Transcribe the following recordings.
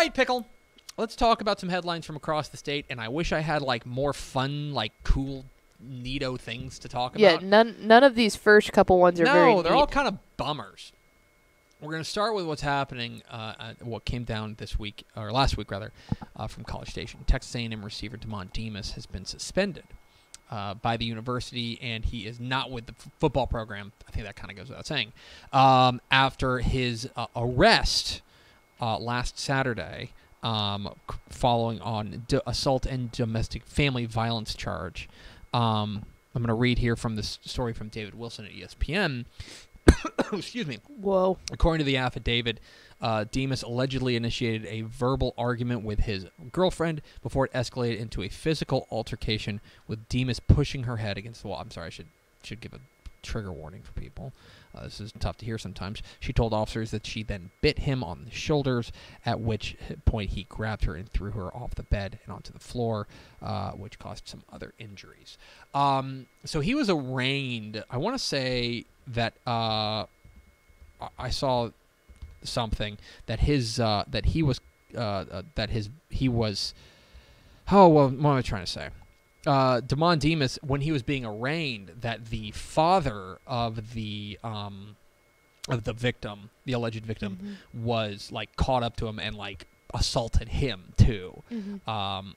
right, Pickle. Let's talk about some headlines from across the state, and I wish I had like more fun, like cool, neato things to talk Yeah, about. none of these first couple ones are very No, they're neat. all kind of bummers. We're going to start with what's happening, what came down this week, or last week rather, from College Station. Texas A&M receiver Demond Demas has been suspended by the university, and he is not with the football program. I think that kind of goes without saying. After his arrest last Saturday, following on assault and domestic family violence charge. I'm going to read here from this story from David Wilson at ESPN. Excuse me. Whoa. According to the affidavit, Demas allegedly initiated a verbal argument with his girlfriend before it escalated into a physical altercation, with Demas pushing her head against the wall. I'm sorry, I should give a trigger warning for people. This is tough to hear sometimes. She told officers that she then bit him on the shoulders, at which point he grabbed her and threw her off the bed and onto the floor, which caused some other injuries. So he was arraigned. I want to say that I saw something that he was. Oh well, what am I trying to say? Demond Demas, when he was being arraigned, that the father of the victim, the alleged victim, was like caught up to him and like assaulted him too,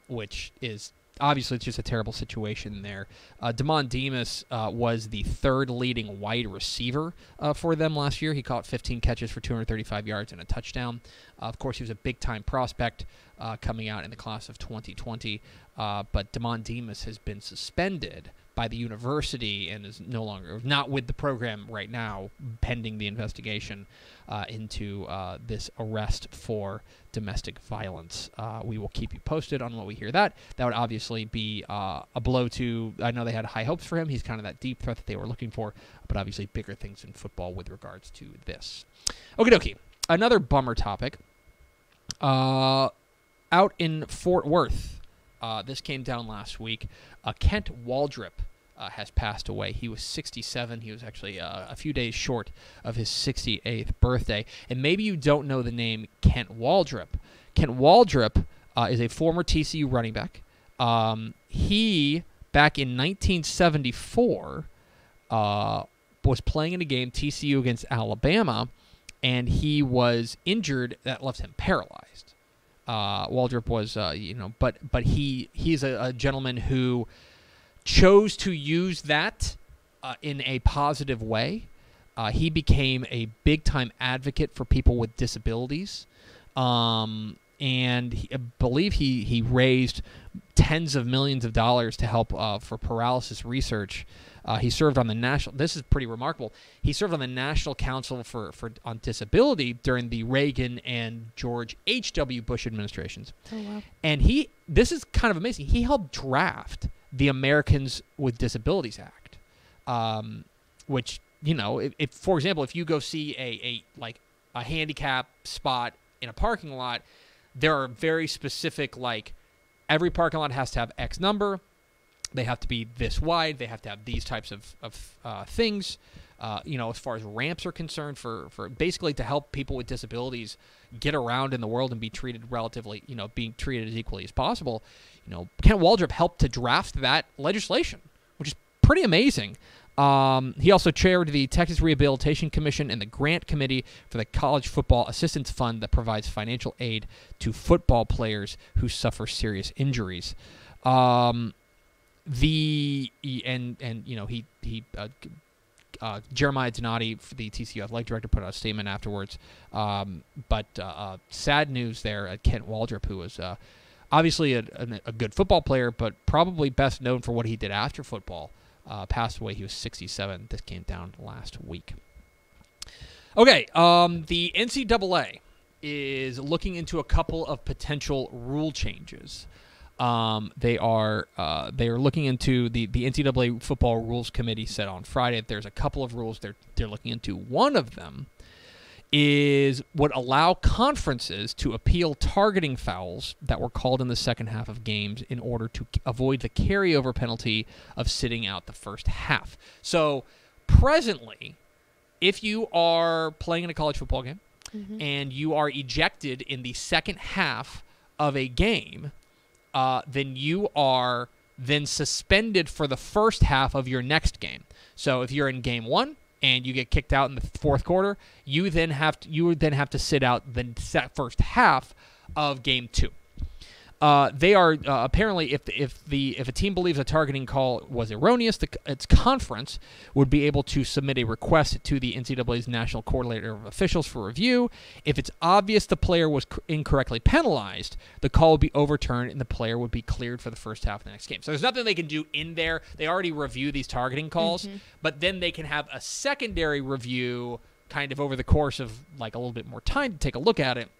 which is obviously it's just a terrible situation there. Demond Demas was the third leading wide receiver for them last year. He caught 15 catches for 235 yards and a touchdown. Of course, he was a big-time prospect coming out in the class of 2020. But Demond Demas has been suspended by the university and is not with the program right now, pending the investigation into this arrest for domestic violence. We will keep you posted on what we hear. That would obviously be a blow to. I know they had high hopes for him. He's kind of that deep threat that they were looking for, but obviously bigger things in football with regards to this. Okie dokie. Another bummer topic. Out in Fort Worth. This came down last week. Kent Waldrep has passed away. He was 67. He was actually a few days short of his 68th birthday. And maybe you don't know the name Kent Waldrep. Kent Waldrep is a former TCU running back. He, back in 1974, was playing in a game, TCU against Alabama, and he was injured that left him paralyzed. Waldrep was, but he's a gentleman who chose to use that in a positive way. He became a big-time advocate for people with disabilities, and I believe he raised tens of millions of dollars to help for paralysis research. He served on the national. This is pretty remarkable. He served on the National Council on Disability during the Reagan and George H.W. Bush administrations. Oh wow! And this is kind of amazing. He helped draft the Americans with Disabilities Act, which if for example, if you go see a handicap spot in a parking lot, there are very specific every parking lot has to have X number. They have to be this wide. They have to have these types of things. As far as ramps are concerned, for basically to help people with disabilities get around in the world and be treated relatively, being treated as equally as possible. Kent Waldrep helped to draft that legislation, which is pretty amazing. He also chaired the Texas Rehabilitation Commission and the Grant Committee for the College Football Assistance Fund that provides financial aid to football players who suffer serious injuries. Jeremiah Donati, the TCU athletic director, put out a statement afterwards. But sad news there at Kent Waldrep, who was obviously a good football player, but probably best known for what he did after football. Passed away. He was 67. This came down last week. Okay, the NCAA is looking into a couple of potential rule changes. They are looking into the NCAA Football Rules Committee said on Friday that there's a couple of rules they're looking into. One of them would allow conferences to appeal targeting fouls that were called in the second half of games in order to avoid the carryover penalty of sitting out the first half. So presently, if you are playing in a college football game and you are ejected in the second half of a game, then you are then suspended for the first half of your next game. So if you're in game 1 and you get kicked out in the fourth quarter, you would then have to sit out the first half of game 2. They are apparently, if a team believes a targeting call was erroneous, its conference would be able to submit a request to the NCAA's National Coordinator of Officials for review. If it's obvious the player was incorrectly penalized, the call would be overturned and the player would be cleared for the first half of the next game. So there's nothing they can do in there. They already review these targeting calls, but then they can have a secondary review kind of over the course of like a little bit more time to take a look at it,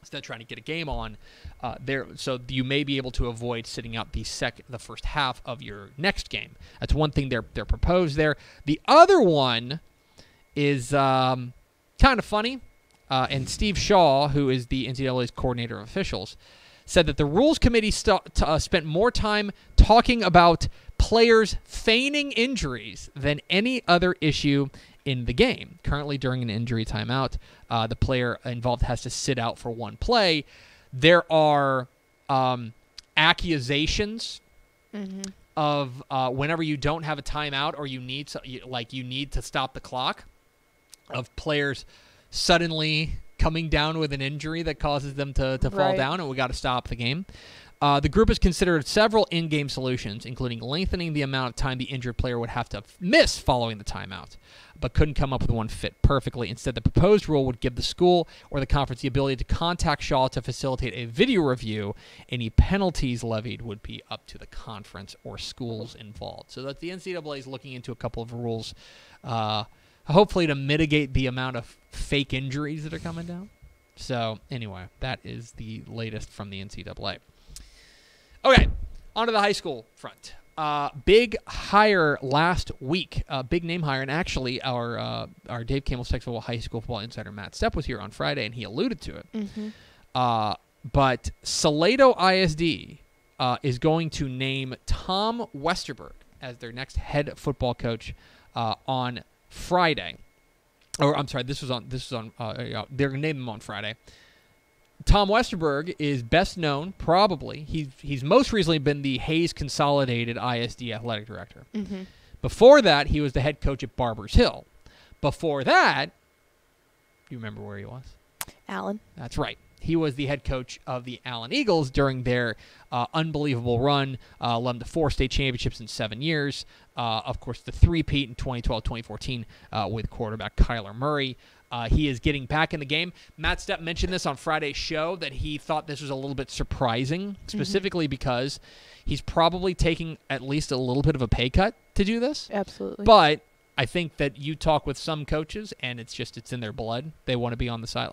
instead of trying to get a game on there, so you may be able to avoid sitting out the first half of your next game. That's one thing they're proposed there. The other one is kind of funny, and Steve Shaw, who is the NCAA's coordinator of officials, said that the Rules Committee spent more time talking about players feigning injuries than any other issue in the game. Currently, during an injury timeout, the player involved has to sit out for one play. There are accusations of whenever you don't have a timeout or you need to stop the clock, of players suddenly coming down with an injury that causes them to fall down, and we got to stop the game. The group has considered several in-game solutions, including lengthening the amount of time the injured player would have to miss following the timeout, but couldn't come up with one fit perfectly. Instead, the proposed rule would give the school or the conference the ability to contact Shaw to facilitate a video review. Any penalties levied would be up to the conference or schools involved. So that the NCAA is looking into a couple of rules, hopefully to mitigate the amount of fake injuries that are coming down. So anyway, that is the latest from the NCAA. Okay, on to the high school front. Big hire last week, big name hire, and actually our Dave Campbell's Texas High School football insider Matt Stepp was here on Friday, and he alluded to it. But Salado ISD is going to name Tom Westerberg as their next head football coach on Friday. Or I'm sorry, this was on. They're going to name him on Friday. Tom Westerberg is best known, probably. He's most recently been the Hayes Consolidated ISD athletic director. Before that, he was the head coach at Barbers Hill. Before that, do you remember where he was? Allen. That's right. He was the head coach of the Allen Eagles during their unbelievable run, led them to 4 state championships in 7 years. Of course, the three-peat in 2012-2014 with quarterback Kyler Murray. He is getting back in the game. Matt Stepp mentioned this on Friday's show, that he thought this was a little bit surprising, specifically because he's probably taking at least a little bit of a pay cut to do this. Absolutely. But I think that you talk with some coaches, and it's in their blood. They want to be on the side.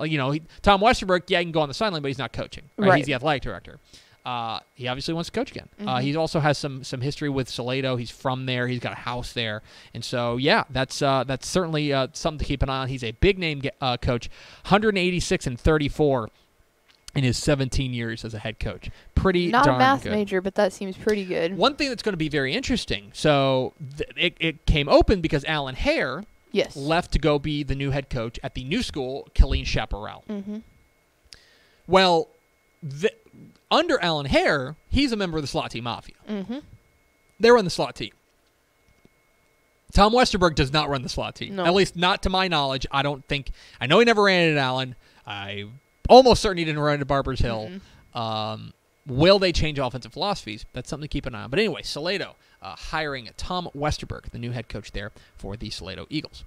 Tom Westerberg, he can go on the sideline, but he's not coaching. Right? He's the athletic director. He obviously wants to coach again. He also has some history with Salado. He's from there. He's got a house there. And so, yeah, that's certainly something to keep an eye on. He's a big-name coach, 186-34 in his 17 years as a head coach. Pretty darn good. Not a math major, but that seems pretty good. One thing that's going to be very interesting, so it came open because Alan Hare left to go be the new head coach at the new school, Killeen Chaparral. Well, under Alan Hare, he's a member of the slot team Mafia. They run the slot team. Tom Westerberg does not run the slot team. No. At least not to my knowledge. I know he never ran it at Allen. I almost certain he didn't run it at Barbers Hill. Will they change offensive philosophies? That's something to keep an eye on. But anyway, Salado hiring Tom Westerberg, the new head coach there for the Salado Eagles.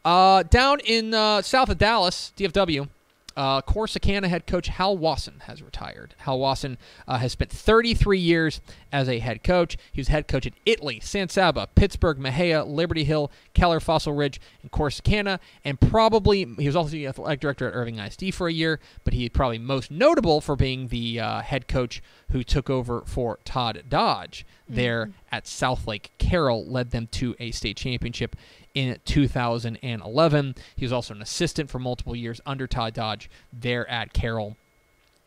Down in south of Dallas, DFW, Corsicana head coach Hal Wasson has retired. Hal Wasson has spent 33 years as a head coach. He was head coach at Italy, San Saba, Pittsburgh, Mejia, Liberty Hill, Keller, Fossil Ridge, and Corsicana. And probably, he was also the athletic director at Irving ISD for a year, but he's probably most notable for being the head coach who took over for Todd Dodge there at Southlake. Carroll led them to a state championship in 2011. He was also an assistant for multiple years under Todd Dodge there at Carroll.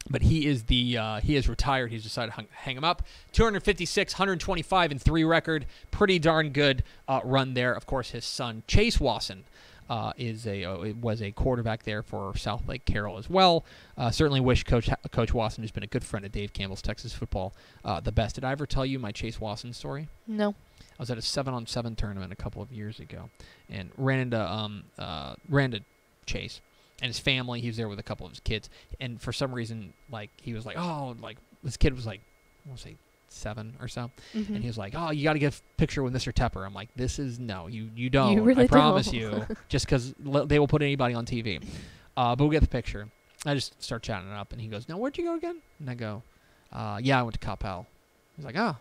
But he is he is retired. He's decided to hang him up. 256, 125, and 3 record. Pretty darn good run there. Of course, his son Chase Wasson was a quarterback there for South Lake Carroll as well. Certainly wish Coach Wasson, who's been a good friend of Dave Campbell's Texas football, the best. Did I ever tell you my Chase Wasson story? No. I was at a 7-on-7 tournament a couple of years ago, and ran into Chase and his family. He was there with a couple of his kids, and for some reason, like, he was like, oh, like, this kid was like, I want to say 7 or so, and he was like, oh, you got to get a picture with Mr. Tepper. I'm like, you don't. You really I promise don't. you, just because they will put anybody on TV. But we'll get the picture. I just start chatting it up, and he goes, now, where'd you go again? And I go, yeah, I went to Coppell. He's like, oh,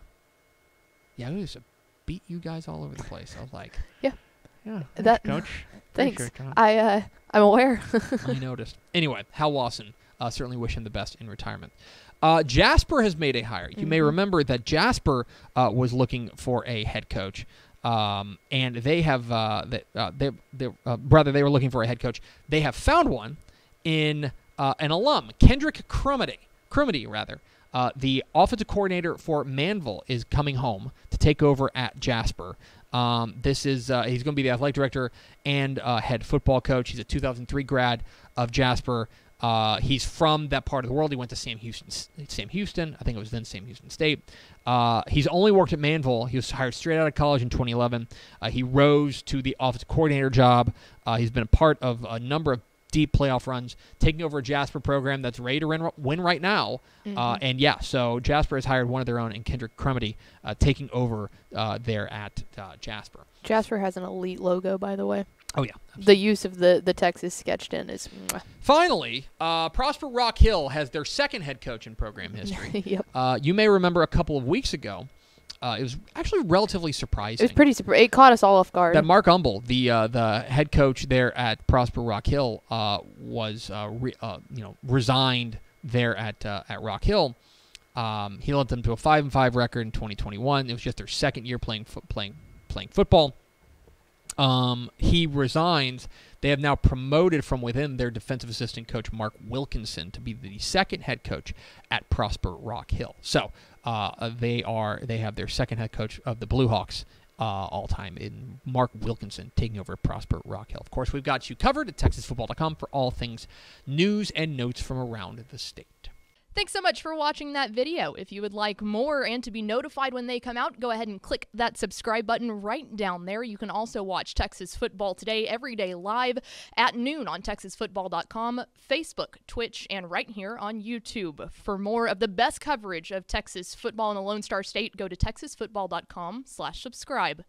yeah, we used to beat you guys all over the place. I was like, yeah, that, Coach. Thanks. Sure, I'm aware. I noticed. Anyway, Hal Wasson, certainly wish him the best in retirement. Jasper has made a hire. You may remember that Jasper was looking for a head coach, and they have they were looking for a head coach. They have found one in an alum, Kendrik Crumedy rather. The offensive coordinator for Manvel is coming home to take over at Jasper. This is he's going to be the athletic director and head football coach. He's a 2003 grad of Jasper. He's from that part of the world. He went to Sam Houston. I think it was then Sam Houston State. He's only worked at Manvel. He was hired straight out of college in 2011. He rose to the offensive coordinator job. He's been a part of a number of deep playoff runs, taking over a Jasper program that's ready to win right now. And yeah, so Jasper has hired one of their own in Kendrik Crumedy, taking over there at Jasper. Jasper has an elite logo, by the way. Oh, yeah. Absolutely. The use of the Texas sketched in is... Mwah. Finally, Prosper Rock Hill has their second head coach in program history. Yep. You may remember a couple of weeks ago, it was actually relatively surprising. It was pretty surprising. It caught us all off guard. That Mark Umble, the head coach there at Prosper Rock Hill, was resigned there at Rock Hill. He led them to a 5-5 record in 2021. It was just their second year playing football. He resigns. They have now promoted from within their defensive assistant coach, Mark Wilkinson, to be the second head coach at Prosper Rock Hill. So they have their second head coach of the Blue Hawks all time in Mark Wilkinson taking over Prosper Rock Hill. Of course, we've got you covered at TexasFootball.com for all things news and notes from around the state. Thanks so much for watching that video. If you would like more and to be notified when they come out, go ahead and click that subscribe button right down there. You can also watch Texas Football Today every day live at noon on TexasFootball.com, Facebook, Twitch, and right here on YouTube. For more of the best coverage of Texas football in the Lone Star State, go to TexasFootball.com/subscribe.